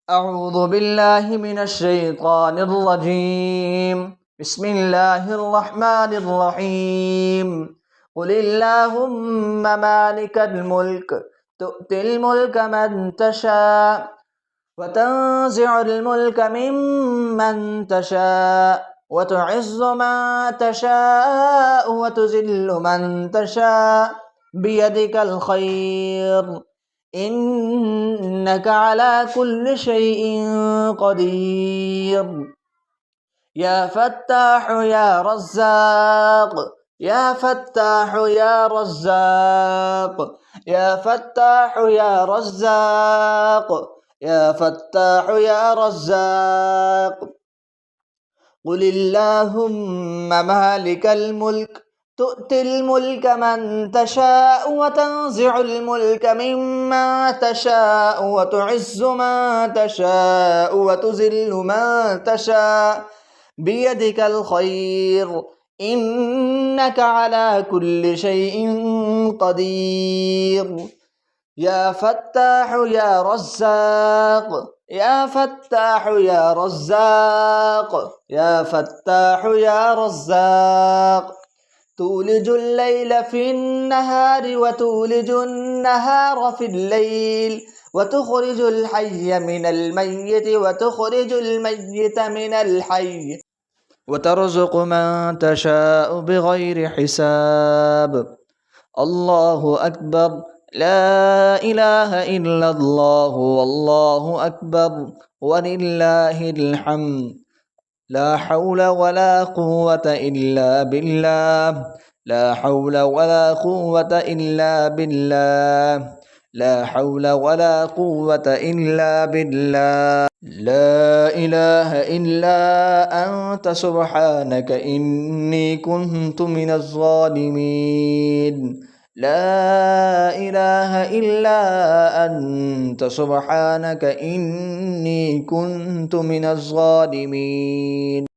أعوذ بالله من الشيطان الرجيم. بسم الله الرحمن الرحيم. قل اللهم مالك الملك تؤتي الملك من تشاء وتنزع الملك ممن تشاء وتعز من تشاء وتذل من تشاء بيدك الخير إنك على كل شيء قدير. يا فتاح يا رزاق يا فتاح يا رزاق يا فتاح يا رزاق يا فتاح يا رزاق. قل اللهم مالك الملك تؤتي الملك من تشاء وتنزع الملك ممن تشاء وتعز من تشاء وتذل من تشاء بيدك الخير إنك على كل شيء قدير. يا فتاح يا رزاق يا فتاح يا رزاق يا فتاح يا رزاق. تولج الليل في النهار وتولج النهار في الليل وتخرج الحي من الميت وتخرج الميت من الحي وترزق من تشاء بغير حساب. الله أكبر. لا إله إلا الله والله أكبر ولله الحمد. لا حول ولا قوة إلا بالله. لا حول ولا قوة إلا بالله. لا حول ولا قوة إلا بالله. لا إله إلا أنت سبحانك إني كنت من الظالمين. لا إله إلا أنت سبحانك إني كنت من الظالمين.